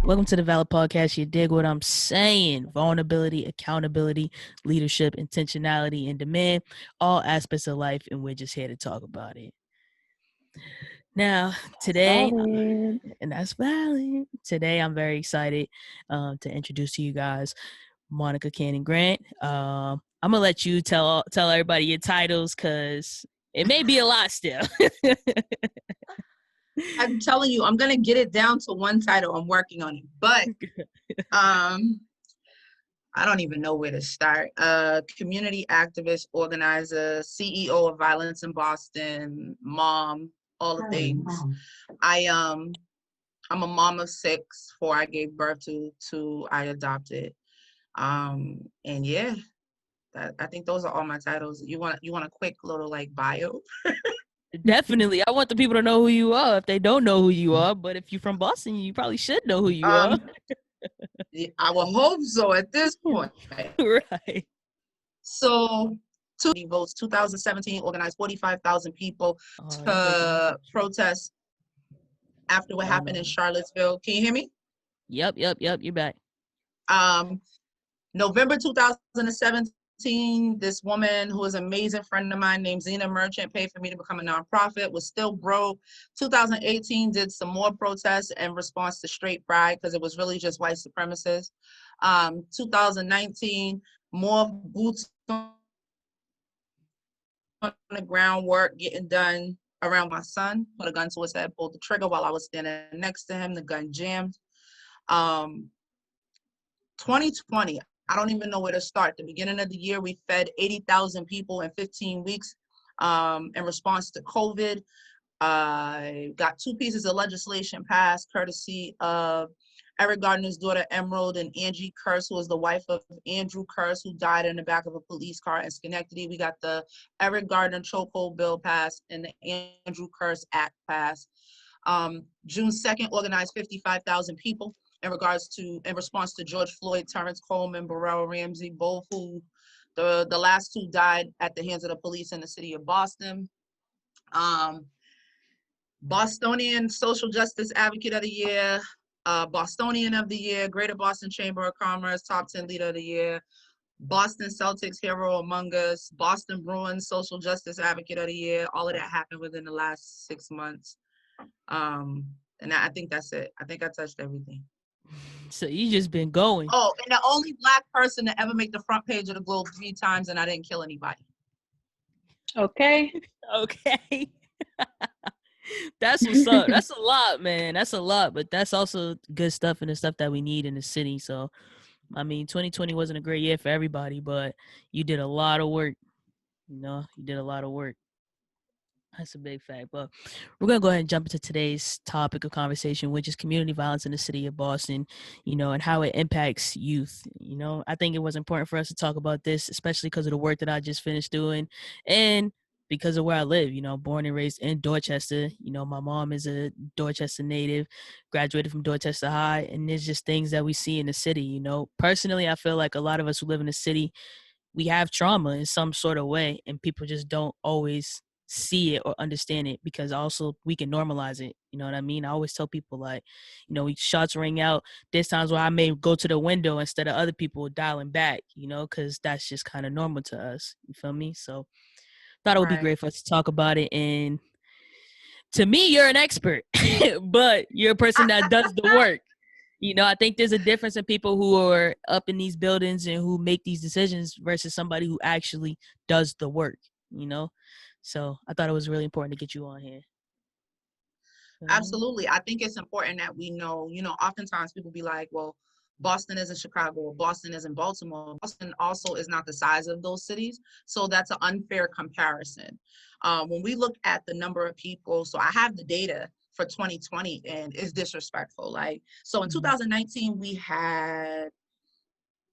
Welcome to the Valid Podcast. You dig what I'm saying? Vulnerability, accountability, leadership, intentionality, and demand. All aspects of life, and we're just here to talk about it. Now, today, Valid. and that's valid. Today, I'm very excited to introduce to you guys Monica Cannon Grant. I'm gonna let you tell everybody your titles because it may be a lot still. I'm telling you, I'm gonna get it down to one title. I'm working on it, but I don't even know where to start. Community activist, organizer, CEO of Violence in Boston, mom, all the things. I'm a mom of 6. 4 I gave birth to, 2 I adopted. And yeah, I think those are all my titles. You want a quick little like bio? Definitely. I want the people to know who you are if they don't know who you are. But if you're from Boston, you probably should know who you are. I will hope so at this point. Right. So, 2 votes, 2017, organized 45,000 people to protest after what happened in Charlottesville. Can you hear me? Yep. You're back. November 2017, this woman who is an amazing friend of mine named Zena Merchant paid for me to become a nonprofit, was still broke. 2018, did some more protests in response to straight pride because it was really just white supremacists. 2019, more boots on the ground work getting done around my son. Put a gun to his head, pulled the trigger while I was standing next to him. The gun jammed. 2020, I don't even know where to start. The beginning of the year, we fed 80,000 people in 15 weeks in response to COVID. Got 2 pieces of legislation passed courtesy of Eric Gardner's daughter, Emerald, and Angie Curse, who was the wife of Andrew Curse, who died in the back of a police car in Schenectady. We got the Eric Gardner chokehold bill passed and the Andrew Curse Act passed. June 2nd, organized 55,000 people in response to George Floyd, Terrence Coleman, Burrell Ramsey, both who the last 2 died at the hands of the police in the city of Boston. Bostonian Social Justice Advocate of the Year, Bostonian of the Year, Greater Boston Chamber of Commerce, Top 10 Leader of the Year, Boston Celtics Hero Among Us, Boston Bruins Social Justice Advocate of the Year. All of that happened within the last 6 months. And I think that's it. I think I touched everything. So you just been going. Oh, and the only Black person to ever make the front page of the Globe 3 times, and I didn't kill anybody. Okay. That's what's up. That's a lot, man. That's a lot, but that's also good stuff and the stuff that we need in the city. So, I mean, 2020 wasn't a great year for everybody, but you did a lot of work. You did a lot of work. That's a big fact. But we're going to go ahead and jump into today's topic of conversation, which is community violence in the city of Boston, and how it impacts youth. I think it was important for us to talk about this, especially because of the work that I just finished doing and because of where I live, born and raised in Dorchester. My mom is a Dorchester native, graduated from Dorchester High, and there's just things that we see in the city. Personally, I feel like a lot of us who live in the city, we have trauma in some sort of way, and people just don't always see it or understand it because also we can normalize it. You know what I mean? I always tell people like, shots ring out. There's times where I may go to the window instead of other people dialing back, because that's just kind of normal to us. You feel me? So thought it would be great for us to talk about it. And to me, you're an expert, but you're a person that does the work. I think there's a difference in people who are up in these buildings and who make these decisions versus somebody who actually does the work, So I thought it was really important to get you on here. Absolutely. I think it's important that we know, oftentimes people be like, well, Boston isn't Chicago or Boston isn't Baltimore. Boston also is not the size of those cities. So that's an unfair comparison. When we look at the number of people, so I have the data for 2020 and it's disrespectful. So in 2019, we had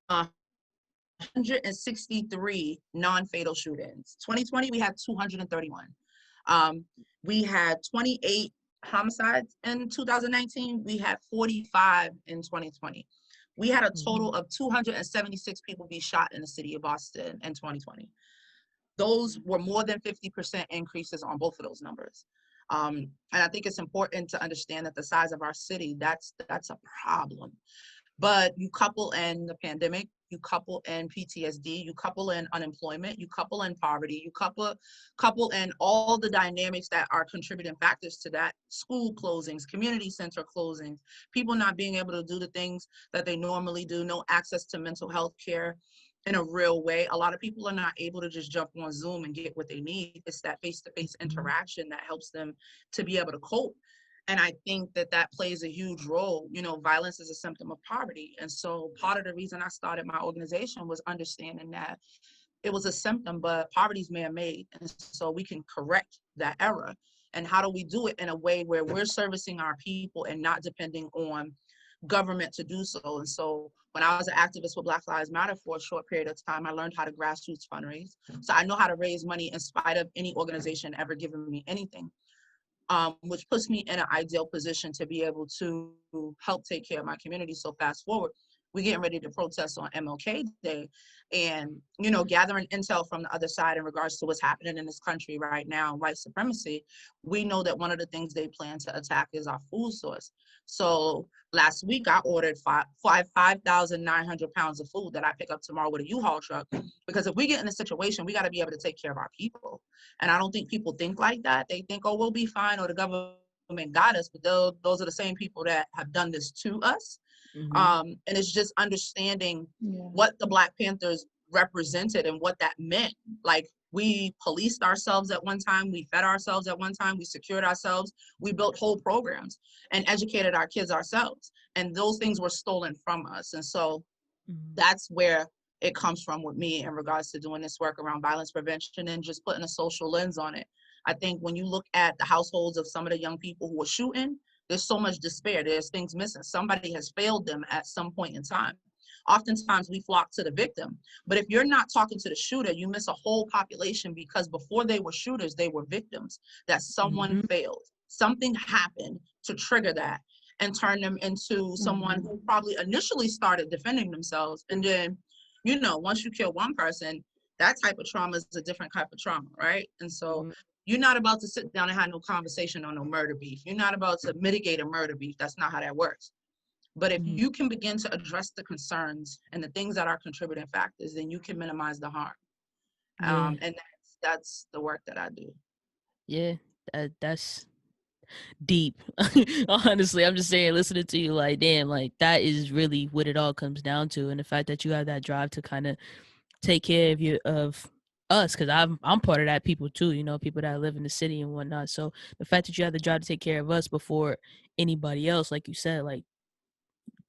163 non-fatal shootings. 2020, we had 231. We had 28 homicides in 2019. We had 45 in 2020. We had a total of 276 people be shot in the city of Boston in 2020. Those were more than 50% increases on both of those numbers. And I think it's important to understand that the size of our city, that's a problem. But you couple in the pandemic, you couple in PTSD, you couple in unemployment, you couple in poverty, you couple in all the dynamics that are contributing factors to that: school closings, community center closings, people not being able to do the things that they normally do, no access to mental health care in a real way. A lot of people are not able to just jump on Zoom and get what they need. It's that face-to-face interaction that helps them to be able to cope. And I think that that plays a huge role. You know, violence is a symptom of poverty. And so part of the reason I started my organization was understanding that it was a symptom, but poverty's man-made. And so we can correct that error. And how do we do it in a way where we're servicing our people and not depending on government to do so? And so when I was an activist with Black Lives Matter for a short period of time, I learned how to grassroots fundraise. So I know how to raise money in spite of any organization ever giving me anything. Which puts me in an ideal position to be able to help take care of my community. So fast forward, we're getting ready to protest on MLK Day, and, you know, gathering intel from the other side in regards to what's happening in this country right now, white supremacy. We know that one of the things they plan to attack is our food source. So last week I ordered 5,900 pounds of food that I pick up tomorrow with a U-Haul truck, because if we get in a situation, we got to be able to take care of our people. And I don't think people think like that. They think, oh, we'll be fine, or the government got us, but those are the same people that have done this to us. And it's just understanding what the Black Panthers represented and what that meant. Like, we policed ourselves at one time, we fed ourselves at one time, we secured ourselves, we built whole programs and educated our kids ourselves. And those things were stolen from us. And so that's where it comes from with me in regards to doing this work around violence prevention and just putting a social lens on it. I think when you look at the households of some of the young people who are shooting, there's so much despair. There's things missing. Somebody has failed them at some point in time. Oftentimes we flock to the victim, but if you're not talking to the shooter, you miss a whole population, because before they were shooters, they were victims, that someone failed. Something happened to trigger that and turn them into someone who probably initially started defending themselves. And then, you know, once you kill one person, that type of trauma is a different type of trauma, right? And so you're not about to sit down and have no conversation on no murder beef. You're not about to mitigate a murder beef. That's not how that works. But if you can begin to address the concerns and the things that are contributing factors, then you can minimize the harm. And that's the work that I do. Yeah, that's deep. Honestly, I'm just saying, listening to you, like, damn, like, that is really what it all comes down to. And the fact that you have that drive to kind of take care of us, because I'm part of that people too, you know, people that live in the city and whatnot. So the fact that you have the drive to take care of us before anybody else, like you said, like,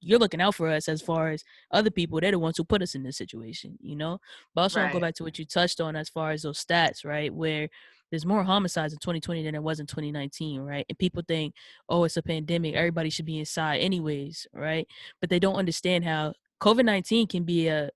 you're looking out for us as far as other people. They're the ones who put us in this situation, you know? But I also want to go back to what you touched on as far as those stats, right? Where there's more homicides in 2020 than there was in 2019, right? And people think, oh, it's a pandemic, everybody should be inside anyways, right? But they don't understand how COVID-19 can be a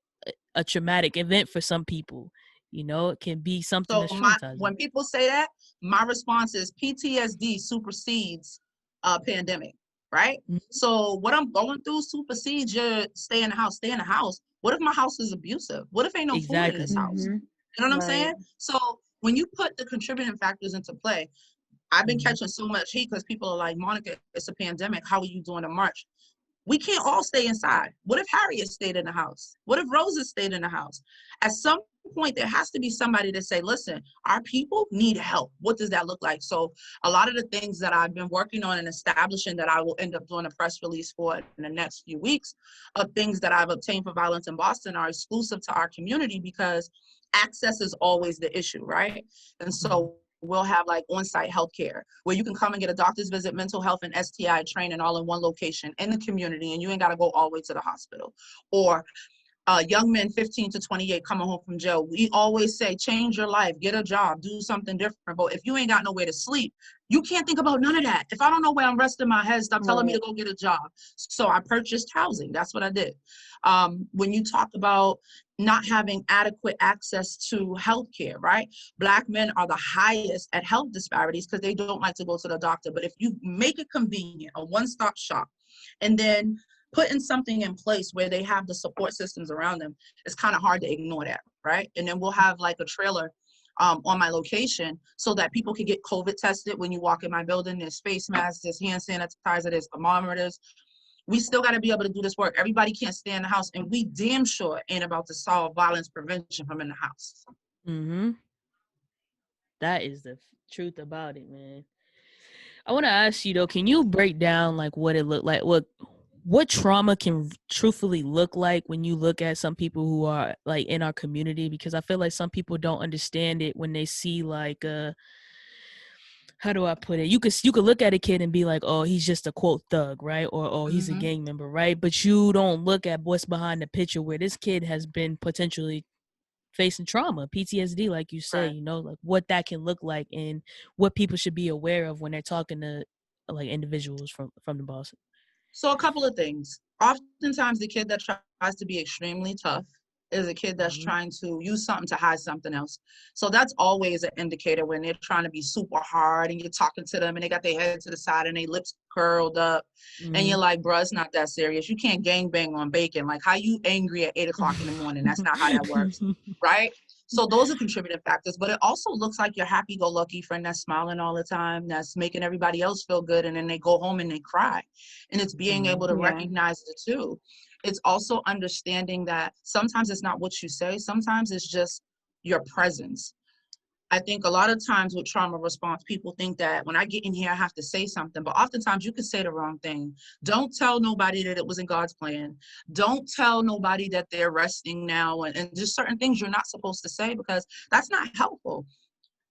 traumatic event for some people. You know, it can be something that's traumatizing. When people say that, my response is PTSD supersedes a pandemic, right? So what I'm going through supersedes your stay in the house. Stay in the house. What if my house is abusive? What if ain't no food in this house? You know what I'm saying? So when you put the contributing factors into play, I've been catching so much heat because people are like, Monica, it's a pandemic. How are you doing a march? We can't all stay inside. What if Harriet stayed in the house? What if Rosa stayed in the house? At some point, there has to be somebody to say, listen, our people need help. What does that look like? So a lot of the things that I've been working on and establishing that I will end up doing a press release for in the next few weeks of things that I've obtained for violence in Boston are exclusive to our community, because access is always the issue, right? And so we'll have like on-site healthcare where you can come and get a doctor's visit, mental health, and STI training all in one location in the community, and you ain't got to go all the way to the hospital. Or young men 15 to 28 coming home from jail. We always say, change your life, get a job, do something different. But if you ain't got nowhere to sleep, you can't think about none of that. If I don't know where I'm resting my head, stop telling me to go get a job. So I purchased housing. That's what I did. When you talk about not having adequate access to healthcare, right? Black men are the highest at health disparities because they don't like to go to the doctor. But if you make it convenient, a one-stop shop, and then putting something in place where they have the support systems around them, it's kind of hard to ignore that, right? And then we'll have like a trailer on my location so that people can get COVID tested when you walk in my building. There's face masks, there's hand sanitizer, there's thermometers. We still got to be able to do this work. Everybody can't stay in the house, and we damn sure ain't about to solve violence prevention from in the house. Mm-hmm. That is the truth about it, man. I want to ask you though, can you break down like what it looked like, what trauma can truthfully look like when you look at some people who are like in our community? Because I feel like some people don't understand it when they see like how do I put it? You could look at a kid and be like, oh, he's just a quote thug, right? Or oh, he's a Mm-hmm. gang member, right? But you don't look at what's behind the picture where this kid has been potentially facing trauma, PTSD, like you say, Right. you know, like what that can look like and what people should be aware of when they're talking to like individuals from the boss. So a couple of things. Oftentimes, the kid that tries to be extremely tough is a kid that's Mm-hmm. trying to use something to hide something else. So that's always an indicator when they're trying to be super hard and you're talking to them and they got their head to the side and their lips curled up. And Mm-hmm. you're like, bruh, it's not that serious. You can't gangbang on bacon. Like, how you angry at 8 o'clock in the morning? That's not how that works, right? So those are contributing factors, but it also looks like your happy-go-lucky friend that's smiling all the time, that's making everybody else feel good, and then they go home and they cry. And it's being Mm-hmm. able to recognize the two. It's also understanding that sometimes it's not what you say, sometimes it's just your presence. I think a lot of times with trauma response, people think that when I get in here, I have to say something, but oftentimes you can say the wrong thing. Don't tell nobody that it was in God's plan. Don't tell nobody that they're resting now, and just certain things you're not supposed to say because that's not helpful.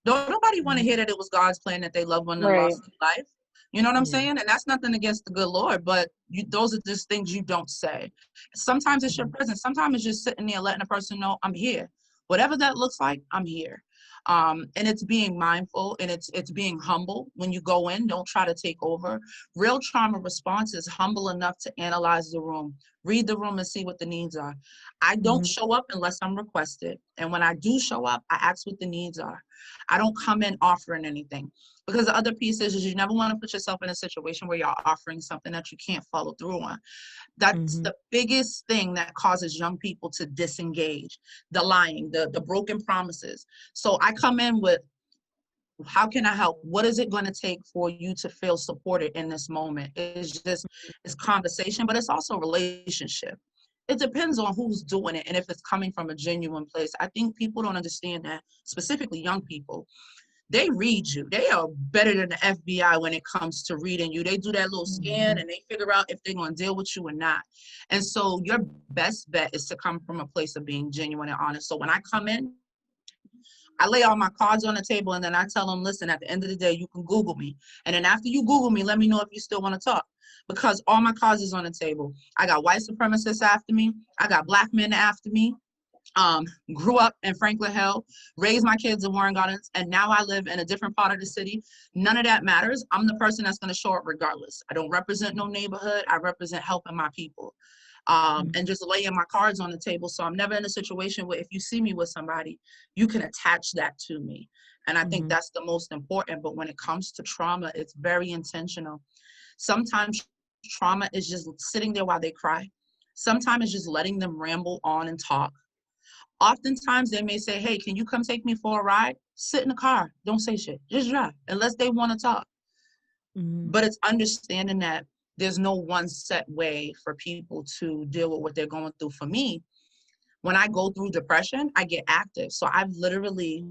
Don't nobody want to Mm-hmm. hear that it was God's plan that they loved one and Right. lost their life. You know what I'm Yeah. saying? And that's nothing against the good Lord, but those are just things you don't say. Sometimes it's your Mm-hmm. presence. Sometimes it's just sitting there letting a person know I'm here. Whatever that looks like, I'm here. And it's being mindful and it's being humble when you go in. Don't try to take over. Real trauma response is humble enough to analyze the room, read the room, and see what the needs are. I don't Mm-hmm. show up unless I'm requested, and when I do show up, I ask what the needs are. I don't come in offering anything. Because the other piece is you never want to put yourself in a situation where you're offering something that you can't follow through on. That's Mm-hmm. the biggest thing that causes young people to disengage. The lying, the broken promises. So I come in with, how can I help? What is it going to take for you to feel supported in this moment? It's conversation, but it's also relationship. It depends on who's doing it and if it's coming from a genuine place. I think people don't understand that, specifically young people. They read you. They are better than the FBI when it comes to reading you. They do that little scan and they figure out if they're going to deal with you or not. And so your best bet is to come from a place of being genuine and honest. So when I come in, I lay all my cards on the table and then I tell them, listen, at the end of the day, you can Google me. And then after you Google me, let me know if you still want to talk. Because all my cards is on the table. I got white supremacists after me. I got black men after me. Grew up in Franklin Hill, raised my kids in Warren Gardens, and now I live in a different part of the city. None of that matters. I'm the person that's going to show up regardless. I don't represent no neighborhood. I represent helping my people. And just laying my cards on the table. So I'm never in a situation where if you see me with somebody, you can attach that to me. And I think Mm-hmm. that's the most important. But when it comes to trauma, it's very intentional. Sometimes trauma is just sitting there while they cry. Sometimes it's just letting them ramble on and talk. Oftentimes they may say, hey, can you come take me for a ride? Sit in the car. Don't say shit. Just drive, unless they want to talk. Mm-hmm. But it's understanding that there's no one set way for people to deal with what they're going through. For me, when I go through depression, I get active. So I've literally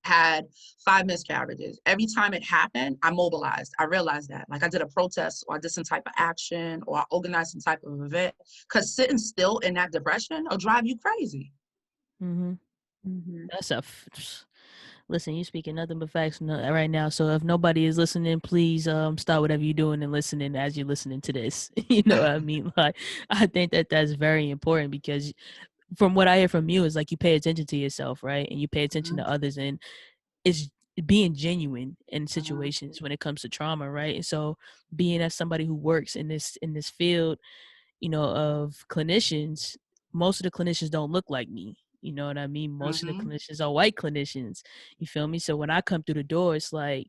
had 5 miscarriages. Every time it happened, I mobilized. I realized that. Like I did a protest or I did some type of action or I organized some type of event. Because sitting still in that depression will drive you crazy. Mm-hmm. Mm-hmm. That's listen, you speaking nothing but facts right now. So if nobody is listening, please stop whatever you're doing and listening as you're listening to this. You know what I mean? Like I think that that's very important because from what I hear from you is like you pay attention to yourself, right? And you pay attention Mhm, to others, and it's being genuine in mhm, situations when it comes to trauma, right? And so being as somebody who works in this field, you know, of clinicians, most of the clinicians don't look like me. You know what I mean? Most of the mhm, clinicians are white clinicians. You feel me? So when I come through the door, it's like,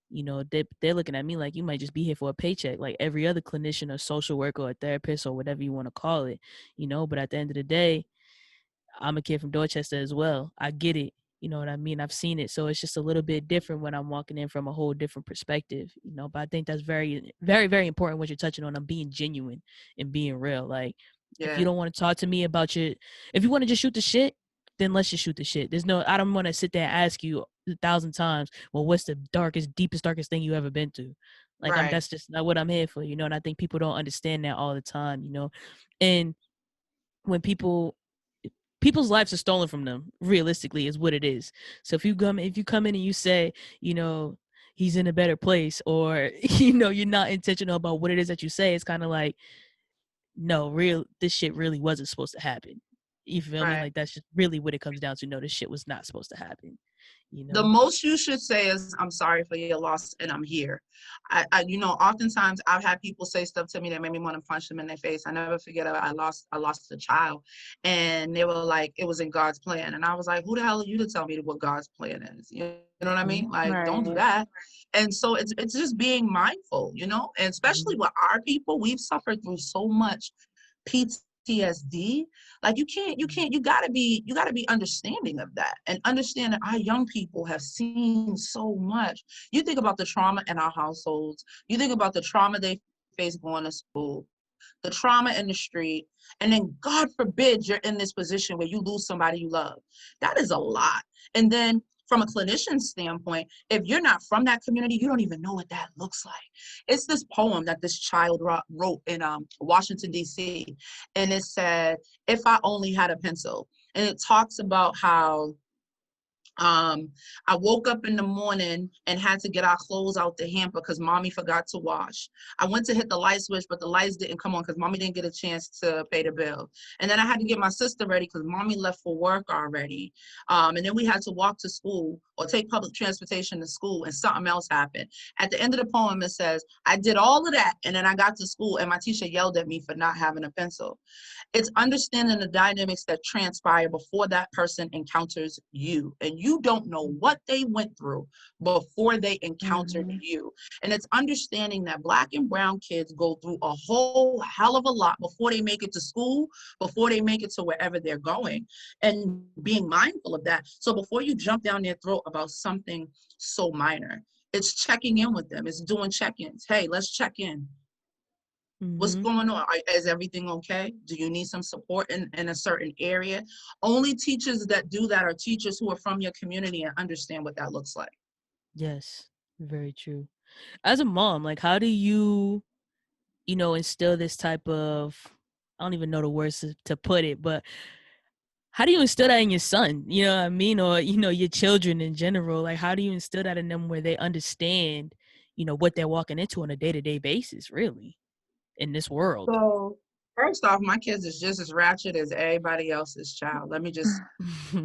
you know, they're looking at me like you might just be here for a paycheck, like every other clinician or social worker or therapist or whatever you want to call it, you know. But at the end of the day, I'm a kid from Dorchester as well. I get it. You know what I mean? I've seen it. So it's just a little bit different when I'm walking in from a whole different perspective, you know. But I think that's very, very, very important what you're touching on. I'm being genuine and being real. Like, if you Yeah, don't want to talk to me about if you want to just shoot the shit, then let's just shoot the shit. I don't want to sit there and ask you 1,000 times, well, what's the darkest thing you ever been to? Like, right, that's just not what I'm here for, you know. And I think people don't understand that all the time, you know. And when people's lives are stolen from them, realistically, is what it is. So if you come in and you say, you know, he's in a better place, or you know, you're not intentional about what it is that you say, it's kind of like, no, this shit really wasn't supposed to happen. You feel me? right. Like, that's just really what it comes down to. No, this shit was not supposed to happen, you The know. most you should say is, I'm sorry for your loss and I'm here. Oftentimes I've had people say stuff to me that made me want to punch them in their face. I never forget, I lost a child, and they were like, it was in God's plan. And I was like, who the hell are you to tell me what God's plan is? You know what I mean? Like, don't do Right. that. And so it's just being mindful, and especially with our people, we've suffered through so much PTSD. Like, you gotta be understanding of that, and understand that our young people have seen so much. You think about the trauma in our households, you think about the trauma they face going to school, the trauma in the street, and then God forbid you're in this position where you lose somebody you love. That is a lot. And then from a clinician standpoint, if you're not from that community, you don't even know what that looks like. It's this poem that this child wrote in Washington, D.C., and it said, "If I only had a pencil." And it talks about how I woke up in the morning and had to get our clothes out the hamper because mommy forgot to wash. I went to hit the light switch, but the lights didn't come on because mommy didn't get a chance to pay the bill. And then I had to get my sister ready because mommy left for work already. And then we had to walk to school or take public transportation to school, and something else happened. At the end of the poem, it says, I did all of that, and then I got to school, and my teacher yelled at me for not having a pencil. It's understanding the dynamics that transpire before that person encounters you. And you don't know what they went through before they encountered Mhm. you. And it's understanding that Black and brown kids go through a whole hell of a lot before they make it to school, before they make it to wherever they're going, and being mindful of that. So before you jump down their throat about something so minor, it's checking in with them. It's doing check-ins. Hey, let's check in. What's Mm-hmm. going on? Is everything okay? Do you need some support in a certain area? Only teachers that do that are teachers who are from your community and understand what that looks like. Yes, very true. As a mom, like, how do you, you know, instill this type of, I don't even know the words to put it, but how do you instill that in your son? You know what I mean? Or, you know, your children in general? Like, how do you instill that in them where they understand, you know, what they're walking into on a day-to-day basis, really, in this world? So first off, my kids is just as ratchet as everybody else's child. Let me just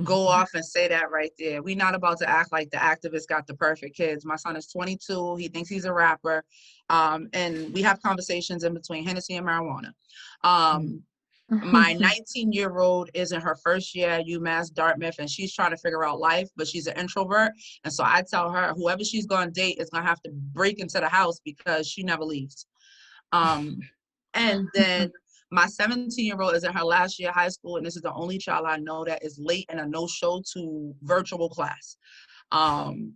go off and say that right there. We're not about to act like the activists got the perfect kids. My son is 22. He thinks he's a rapper. And we have conversations in between Hennessy and marijuana. Um, my 19-year-old is in her first year at UMass Dartmouth, and she's trying to figure out life, but she's an introvert. And so I tell her, whoever she's going to date is going to have to break into the house because she never leaves. Um, and then my 17-year-old is in her last year of high school, and this is the only child I know that is late and a no-show to virtual class. Um,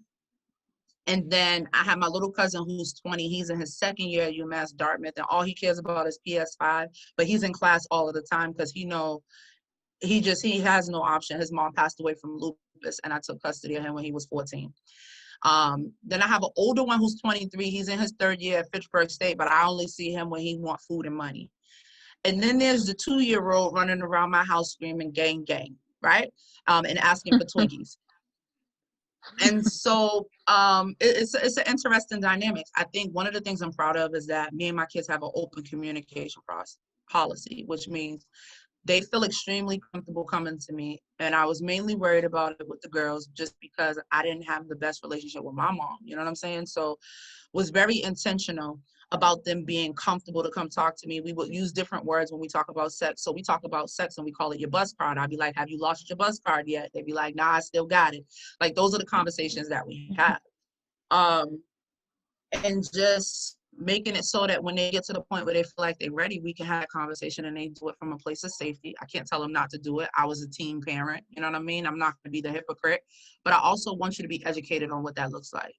and then I have my little cousin who's 20. He's in his second year at UMass Dartmouth, and all he cares about is PS5. But he's in class all of the time because he has no option. His mom passed away from lupus, and I took custody of him when he was 14. Then I have an older one who's 23. He's in his third year at Fitchburg State, but I only see him when he wants food and money. And then there's the 2-year-old running around my house screaming gang, gang, right? And asking for Twinkies. And so it's an interesting dynamic. I think one of the things I'm proud of is that me and my kids have an open communication policy, which means they feel extremely comfortable coming to me. And I was mainly worried about it with the girls just because I didn't have the best relationship with my mom. You know what I'm saying? So was very intentional about them being comfortable to come talk to me. We would use different words when we talk about sex. So we talk about sex and we call it your bus card. I'd be like, have you lost your bus card yet? They'd be like, nah, I still got it. Like, those are the conversations that we have. And just making it so that when they get to the point where they feel like they're ready, we can have a conversation and they do it from a place of safety. I can't tell them not to do it. I was a teen parent, you know what I mean? I'm not going to be the hypocrite, but I also want you to be educated on what that looks like.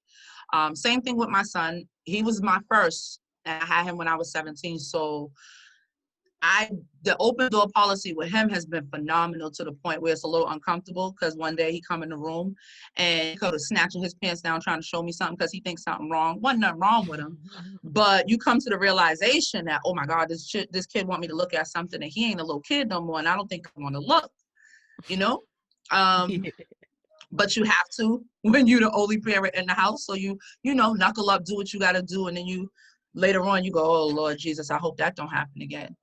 Same thing with my son. He was my first, and I had him when I was 17. So the open door policy with him has been phenomenal to the point where it's a little uncomfortable because one day he come in the room and he could have snatching his pants down trying to show me something because he thinks something wrong. Wasn't nothing wrong with him, but you come to the realization that, oh my God, this kid want me to look at something and he ain't a little kid no more, and I don't think I want to look, you know. But you have to when you're the only parent in the house, so you knuckle up, do what you got to do, and then you later on you go, oh Lord Jesus, I hope that don't happen again.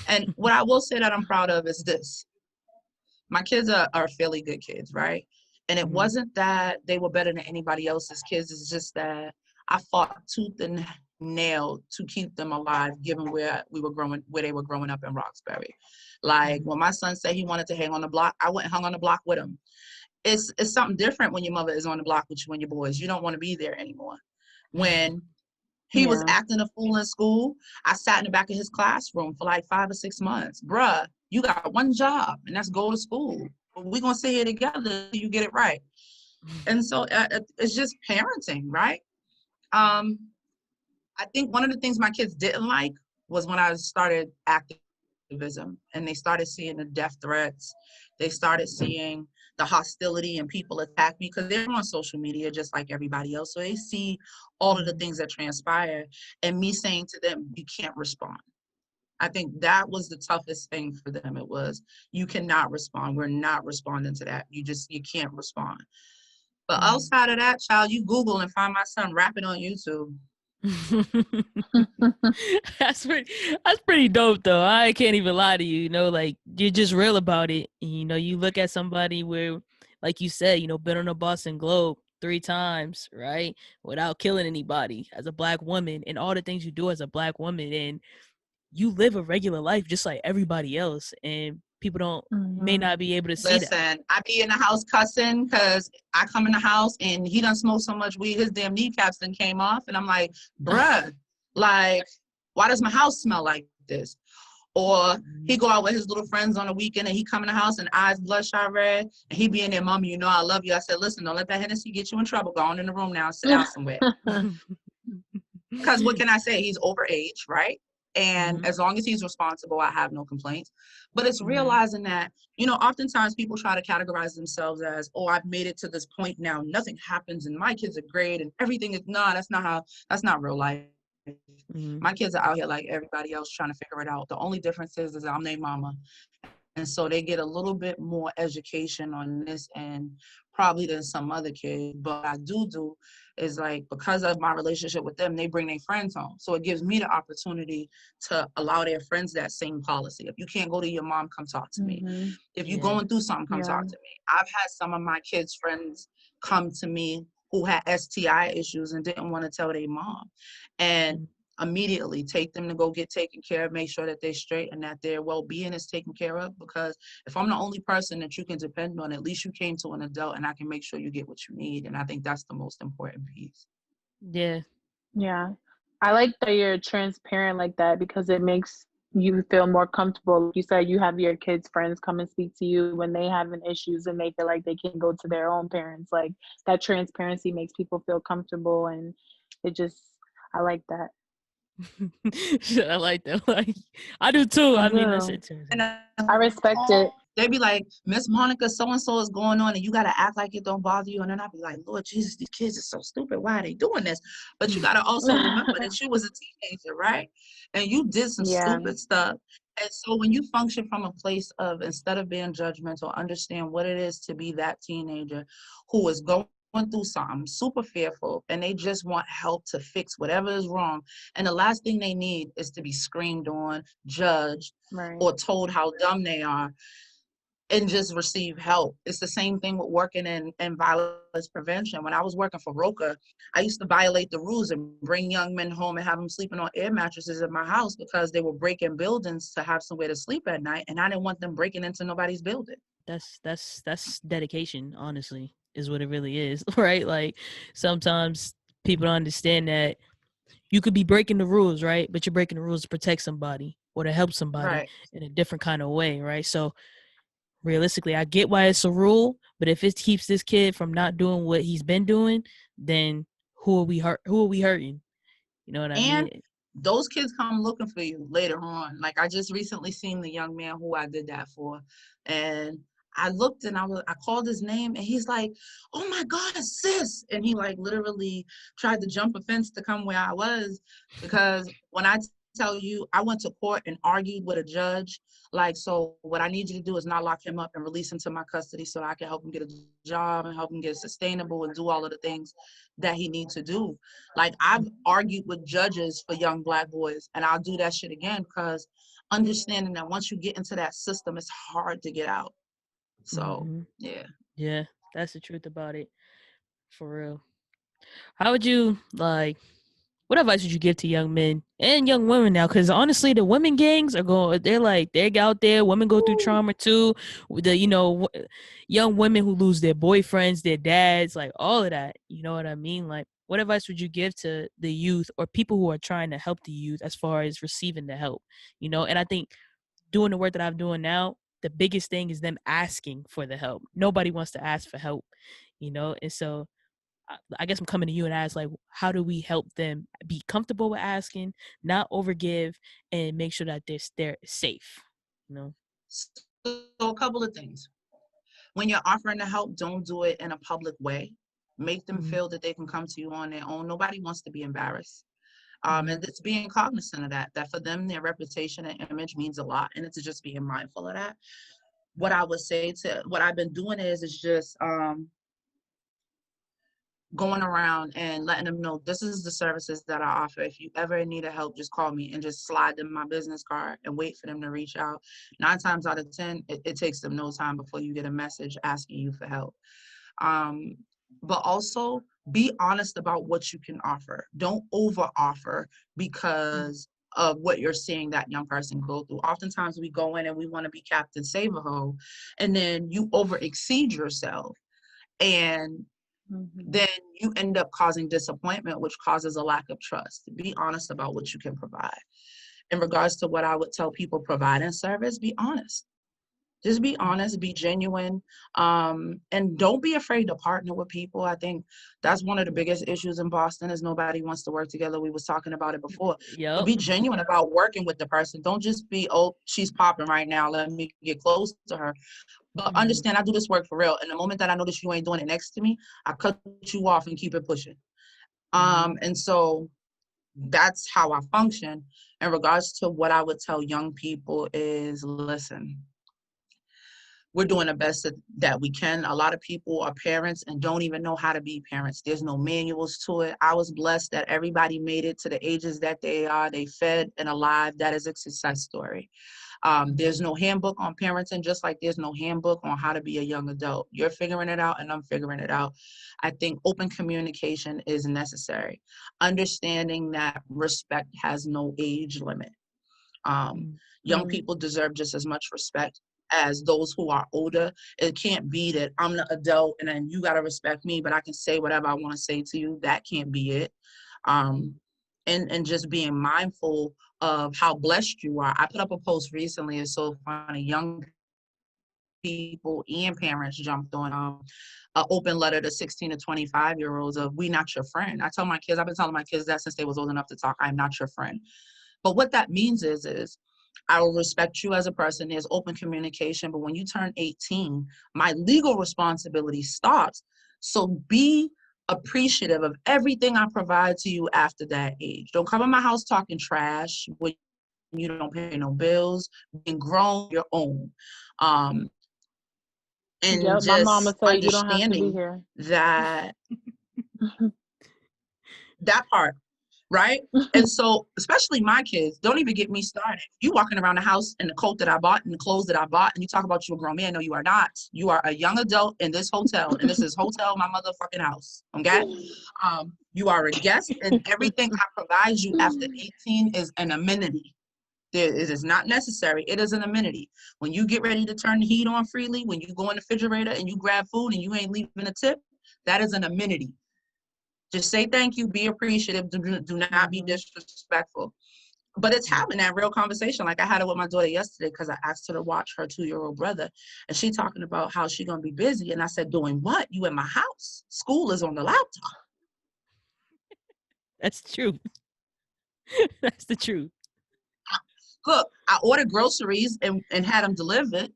And what I will say that I'm proud of is this. My kids are fairly good kids, right? And it wasn't that they were better than anybody else's kids. It's just that I fought tooth and nail to keep them alive, given where they were growing up in Roxbury. Like when my son said he wanted to hang on the block, I went and hung on the block with him. It's something different when your mother is on the block with you and your boys. You don't want to be there anymore. When he was acting a fool in school, I sat in the back of his classroom for like 5 or 6 months. Bruh, you got one job, and that's go to school. We're going to sit here together until you get it right. And so it's just parenting, right? I think one of the things my kids didn't like was when I started activism, and they started seeing the death threats. They started seeing the hostility and people attack me because they're on social media just like everybody else. So they see all of the things that transpire and me saying to them, you can't respond. I think that was the toughest thing for them. It was, you cannot respond. We're not responding to that. You can't respond. But outside of that, child, you Google and find my son rapping on YouTube. That's pretty dope though. I can't even lie to you, like you're just real about it. You look at somebody where, like you said, been on the Boston Globe 3 times, right? Without killing anybody as a black woman, and all the things you do as a black woman, and you live a regular life just like everybody else, and people may not be able to see that. Listen, I be in the house cussing because I come in the house and he done smoked so much weed, his damn kneecaps done came off. And I'm like, bruh, like, why does my house smell like this? Or he go out with his little friends on the weekend and he come in the house and eyes bloodshot red and he be in there, mommy, I love you. I said, listen, don't let that Hennessy get you in trouble. Go on in the room now and sit down somewhere. Because what can I say? He's over age, right? And as long as he's responsible, I have no complaints. But it's realizing that, oftentimes people try to categorize themselves as, oh, I've made it to this point now. Nothing happens and my kids are great and everything is that's not real life. My kids are out here like everybody else trying to figure it out. The only difference is I'm their mama. And so they get a little bit more education on this end probably than some other kid. But I do is like, because of my relationship with them, they bring their friends home. So it gives me the opportunity to allow their friends that same policy. If you can't go to your mom, come talk to me. If you're going through something, come talk to me. I've had some of my kids' friends come to me who had STI issues and didn't want to tell their mom. And immediately take them to go get taken care of, make sure that they're straight and that their well-being is taken care of. Because if I'm the only person that you can depend on, at least you came to an adult and I can make sure you get what you need. And I think that's the most important piece. Yeah. I like that you're transparent like that because it makes you feel more comfortable. Like you said, you have your kids' friends come and speak to you when they having issues and they feel like they can go to their own parents. Like that transparency makes people feel comfortable, and I like that. I like that. Like, I do too. I mean, that's it. I respect it. They be like, Miss Monica, so-and-so is going on and you got to act like it don't bother you. And then I'll be like, Lord Jesus, these kids are so stupid. Why are they doing this? But you got to also remember that you was a teenager, right? And you did some stupid stuff. And so when you function from a place of, instead of being judgmental, understand what it is to be that teenager who is going through something super fearful and they just want help to fix whatever is wrong, and the last thing they need is to be screamed on, judged, or told how dumb they are, and just receive help. It's the same thing with working in violence prevention. When I was working for Roca, I used to violate the rules and bring young men home and have them sleeping on air mattresses in my house because they were breaking buildings to have somewhere to sleep at night, and I didn't want them breaking into nobody's building. That's dedication, honestly, is what it really is, right? Like sometimes people don't understand that you could be breaking the rules, right? But you're breaking the rules to protect somebody or to help somebody Right. in a different kind of way, right? So realistically, I get why it's a rule, but if it keeps this kid from not doing what he's been doing, then who are we hurt? Who are we hurting? You know what I And mean? those kids come looking for you later on. Like I just recently seen the young man who I did that for, and I looked and I called his name and he's like, "Oh my God, sis!" And he like literally tried to jump a fence to come where I was, because when I tell you I went to court and argued with a judge, like, so what I need you to do is not lock him up and release him to my custody so I can help him get a job and help him get sustainable and do all of the things that he needs to do. Like I've argued with judges for young Black boys, and I'll do that shit again, because understanding that once you get into that system, it's hard to get out. So Mm-hmm. yeah. Yeah, that's the truth about it, for real. How would you like? What advice would you give to young men and young women now? Because honestly, the women gangs are going. They're out there. Women go through trauma too. The young women who lose their boyfriends, their dads, like all of that. You know what I mean? Like, what advice would you give to the youth or people who are trying to help the youth as far as receiving the help? And I think doing the work that I'm doing now, the biggest thing is them asking for the help. Nobody wants to ask for help, and so I guess I'm coming to you and ask, like, how do we help them be comfortable with asking, not overgive, and make sure that they're safe, you know? So a couple of things. When you're offering to help, don't do it in a public way. Make them Mm-hmm. feel that they can come to you on their own. Nobody wants to be embarrassed. Mm-hmm. And it's being cognizant of that for them, their reputation and image means a lot. And it's just being mindful of that. What I would say to what I've been doing is just going around and letting them know this is the services that I offer. If you ever need a help, just call me, and just slide them my business card and wait for them to reach out. 9 times out of 10, it takes them no time before you get a message asking you for help. Um, but also be honest about what you can offer. Don't over offer because of what you're seeing that young person go through. Oftentimes we go in and we want to be Captain Save-A-Ho, and then you over exceed yourself. And then you end up causing disappointment, which causes a lack of trust. Be honest about what you can provide. In regards to what I would tell people providing service, be honest. Just be honest, be genuine, and don't be afraid to partner with people. I think that's one of the biggest issues in Boston is nobody wants to work together. We was talking about it before. But Yep. be genuine about working with the person. Don't just be, oh, she's popping right now, let me get close to her. But Mm-hmm. understand, I do this work for real. And the moment that I notice you ain't doing it next to me, I cut you off and keep it pushing. Mm-hmm. And so that's how I function. In regards to what I would tell young people is, listen, we're doing the best that we can. A lot of people are parents and don't even know how to be parents. There's no manuals to it. I was blessed that everybody made it to the ages that they are. They fed and alive. That is a success story. There's no handbook on parenting, just like there's no handbook on how to be a young adult. You're figuring it out and I'm figuring it out. I think open communication is necessary. Understanding that respect has no age limit. Young people deserve just as much respect as those who are older. It can't be that I'm the adult and then you got to respect me, but I can say whatever I want to say to you. That can't be it. And just being mindful of how blessed you are. I put up a post recently. It's so funny. Young people and parents jumped on an open letter to 16 to 25-year-olds of we not your friend. I tell my kids, I've been telling my kids that since they was old enough to talk, I'm not your friend. But what that means is I will respect you as a person. There's open communication. But when you turn 18, my legal responsibility stops. So be appreciative of everything I provide to you after that age. Don't come in my house talking trash when you don't pay no bills. Being grown, your own. And Yep, my mama just say you don't have to be understanding here. that that part. Right? And so, especially my kids, don't even get me started. You walking around the house in the coat that I bought and the clothes that I bought, and you talk about you a grown man. No, you are not. You are a young adult in this hotel, and this is hotel my motherfucking house. Okay? You are a guest, and everything I provide you after 18 is an amenity. It is not necessary. It is an amenity. When you get ready to turn the heat on freely, when you go in the refrigerator and you grab food and you ain't leaving a tip, that is an amenity. Just say thank you, be appreciative, do not be disrespectful. But it's having that real conversation. Like I had it with my daughter yesterday because I asked her to watch her 2-year-old brother, and she talking about how she gonna be busy. And I said, doing what? You in my house. School is on the laptop. That's true. That's the truth. Look, I ordered groceries and had them delivered.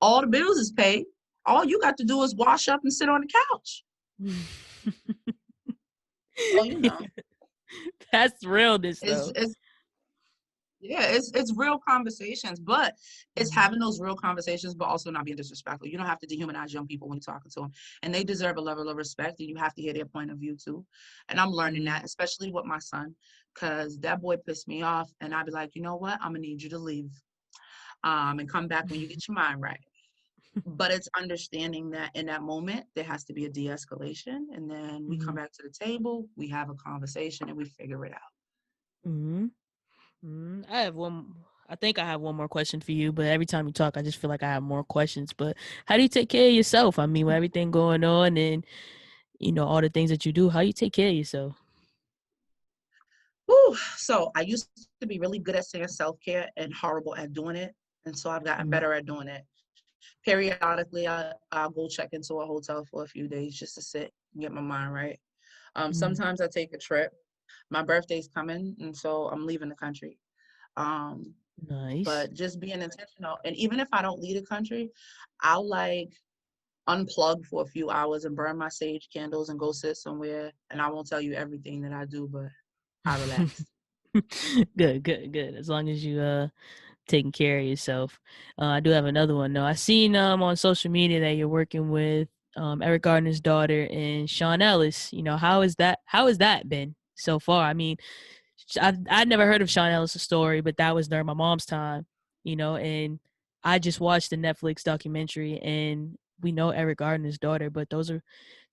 All the bills is paid. All you got to do is wash up and sit on the couch. So, you know. That's realness, though. It's real conversations, but it's having those real conversations, but also not being disrespectful. You don't have to dehumanize young people when you're talking to them, and they deserve a level of respect, and you have to hear their point of view too. And I'm learning that, especially with my son, because that boy pissed me off, and I'd be like, you know what, I'm gonna need you to leave, and come back when you get your mind right. But it's understanding that in that moment there has to be a de-escalation, and then we come back to the table, we have a conversation, and we figure it out. I have one. I think I have one more question for you, but every time you talk, I just feel like I have more questions. But how do you take care of yourself? I mean, with everything going on and, all the things that you do, how you take care of yourself? Whew. So I used to be really good at saying self-care and horrible at doing it. And so I've gotten better at doing it. Periodically, I'll go check into a hotel for a few days just to sit and get my mind right. Sometimes I take a trip. My birthday's coming, and so I'm leaving the country. Nice. But just being intentional. And even if I don't leave the country, I'll unplug for a few hours and burn my sage candles and go sit somewhere. And I won't tell you everything that I do, but I relax. Good. As long as you taking care of yourself. I do have another one though. I seen on social media that you're working with Eric Gardner's daughter and Sean Ellis. How has that been so far? I mean, I'd never heard of Sean Ellis' story, but that was during my mom's time, and I just watched the Netflix documentary, and we know Eric Gardner's daughter, but those are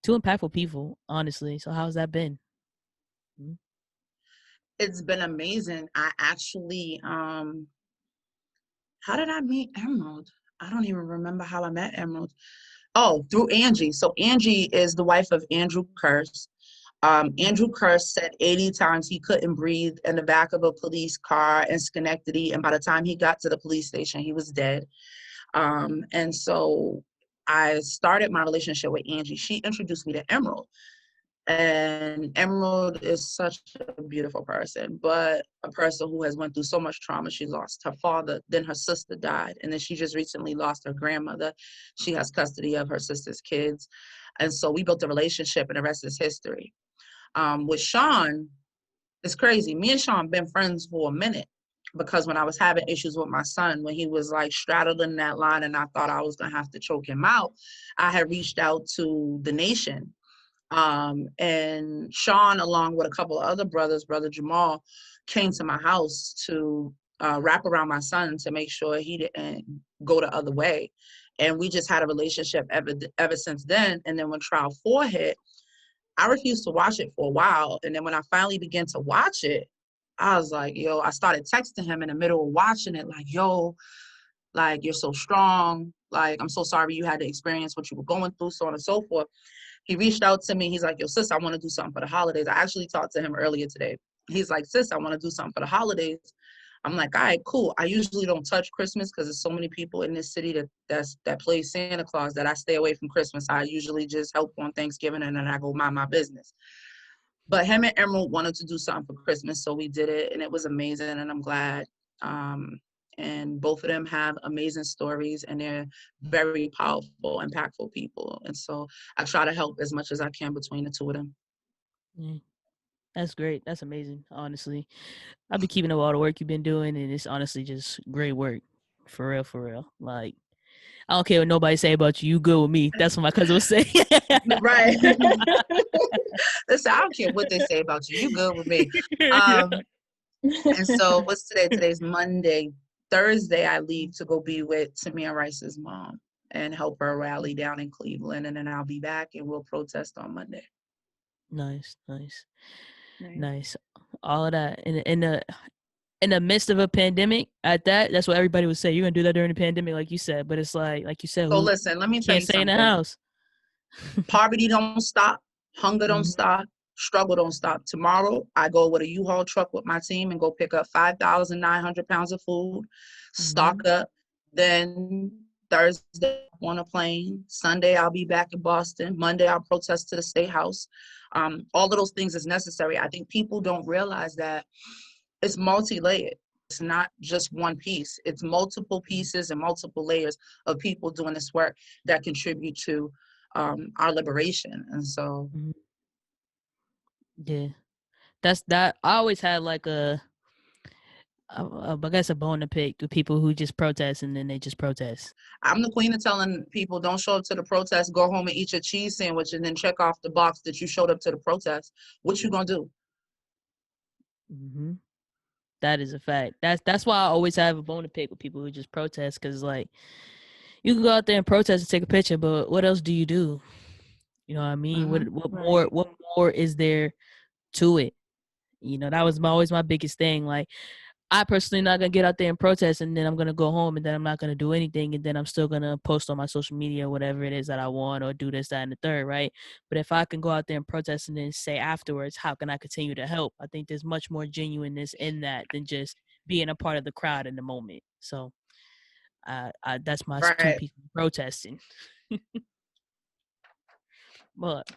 two impactful people, honestly. So how's that been? It's been amazing. I actually, how did I meet Emerald? I don't even remember how I met Emerald. Oh, through Angie. So Angie is the wife of Andrew Curse. Andrew Curse said 80 times he couldn't breathe in the back of a police car in Schenectady. And by the time he got to the police station, he was dead. And so I started my relationship with Angie. She introduced me to Emerald. And Emerald is such a beautiful person, but a person who has went through so much trauma. She lost her father, then her sister died, and then she just recently lost her grandmother. She has custody of her sister's kids. And so we built a relationship, and the rest is history. With Sean, it's crazy. Me and Sean been friends for a minute, because when I was having issues with my son, when he was straddling that line and I thought I was gonna have to choke him out, I had reached out to the nation. And Sean, along with a couple of other brothers, brother Jamal, came to my house to wrap around my son to make sure he didn't go the other way. And we just had a relationship ever since then. And then when trial 4 hit, I refused to watch it for a while. And then when I finally began to watch it, I was like, yo, I started texting him in the middle of watching it, like, yo, you're so strong. I'm so sorry you had to experience what you were going through, so on and so forth. He reached out to me. He's like, yo, sis, I want to do something for the holidays. I actually talked to him earlier today. He's like, sis, I want to do something for the holidays. I'm like, all right, cool. I usually don't touch Christmas because there's so many people in this city that play Santa Claus that I stay away from Christmas. I usually just help on Thanksgiving and then I go mind my business. But him and Emerald wanted to do something for Christmas, so we did it, and it was amazing, and I'm glad. And both of them have amazing stories, and they're very powerful, impactful people. And so I try to help as much as I can between the two of them. That's great. That's amazing, honestly. I've been keeping up all the work you've been doing, and it's honestly just great work. For real. I don't care what nobody say about you. You good with me. That's what my cousin was saying. Right. Listen, I don't care what they say about you. You good with me. And so what's today? Today's Monday. Thursday, I leave to go be with Tamir Rice's mom and help her rally down in Cleveland. And then I'll be back and we'll protest on Monday. Nice. All of that in the midst of a pandemic that's what everybody would say. You're going to do that during the pandemic, like you said. But it's like you said. So listen, let me tell you something. In the house. Poverty don't stop. Hunger don't stop. struggle don't stop. Tomorrow, I go with a U-Haul truck with my team and go pick up 5,900 pounds of food, stock up. Then Thursday on a plane. Sunday, I'll be back in Boston. Monday, I'll protest to the State House. All of those things is necessary. I think people don't realize that it's multi-layered. It's not just one piece. It's multiple pieces and multiple layers of people doing this work that contribute to our liberation. And so, yeah, that's that. I always had like I guess a bone to pick with people who just protest and then they just protest. I'm the queen of telling people don't show up to the protest, go home and eat your cheese sandwich and then check off the box that you showed up to the protest. What you gonna do? That is a fact. That's why I always have a bone to pick with people who just protest, because like you can go out there and protest and take a picture, but what else do you do? You know what I mean? What more is there to it? You know, that was always my biggest thing. Like, I personally not gonna get out there and protest, and then I'm gonna go home, and then I'm not gonna do anything, and then I'm still gonna post on my social media whatever it is that I want, or do this, that, and the third, right? But if I can go out there and protest and then say afterwards, how can I continue to help? I think there's much more genuineness in that than just being a part of the crowd in the moment. So, that's my 2 pieces of protesting. But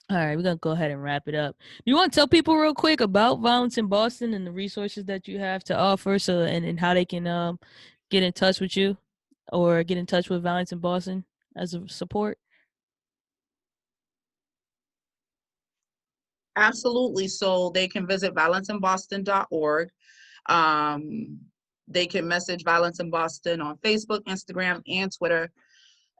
all right, we're gonna go ahead and wrap it up. Do you want to tell people real quick about Violence in Boston and the resources that you have to offer, so and how they can get in touch with you or get in touch with Violence in Boston as a support? Absolutely. So they can visit violenceinboston.org. They can message Violence in Boston on Facebook, Instagram, and Twitter.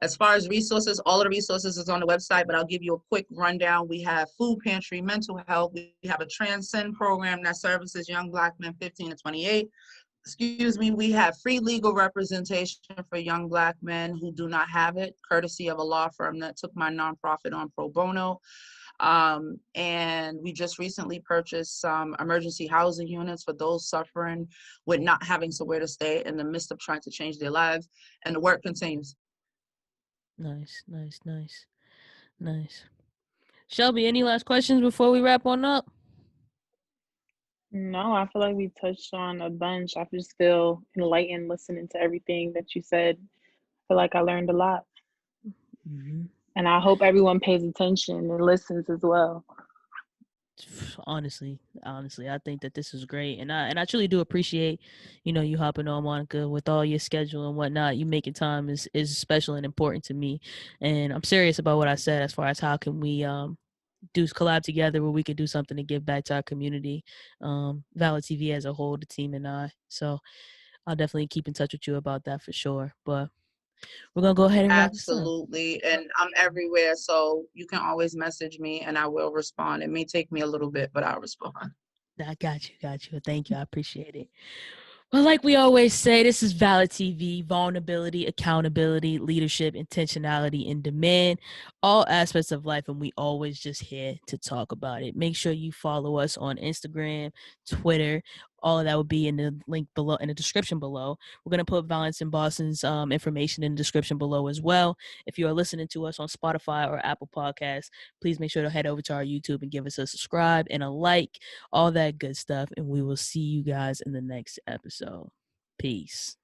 As far as resources, all of the resources is on the website, but I'll give you a quick rundown. We have food pantry, mental health. We have a Transcend program that services young Black men 15 to 28. We have free legal representation for young Black men who do not have it, courtesy of a law firm that took my nonprofit on pro bono. And we just recently purchased some emergency housing units for those suffering with not having somewhere to stay in the midst of trying to change their lives. And the work continues. Nice. Shelby, any last questions before we wrap on up? No, I feel like we touched on a bunch. I just feel enlightened listening to everything that you said. I feel like I learned a lot. And I hope everyone pays attention and listens as well. Honestly, I think that this is great, and I truly do appreciate, you hopping on, Monica, with all your schedule and whatnot. You making time is special and important to me, and I'm serious about what I said as far as how can we do collab together where we could do something to give back to our community, Valid TV as a whole, the team and I. So I'll definitely keep in touch with you about that for sure. But we're gonna go ahead and wrap this up. Absolutely. And I'm everywhere, so you can always message me and I will respond. It may take me a little bit, but I'll respond. I got you. Thank you. I appreciate it. Well, like we always say, this is Valid TV, vulnerability, accountability, leadership, intentionality, and demand, all aspects of life, and we always just here to talk about it. Make sure you follow us on Instagram, Twitter. All of that will be in the link below, in the description below. We're going to put Violence in Boston's information in the description below as well. If you are listening to us on Spotify or Apple Podcasts, please make sure to head over to our YouTube and give us a subscribe and a like, all that good stuff. And we will see you guys in the next episode. Peace.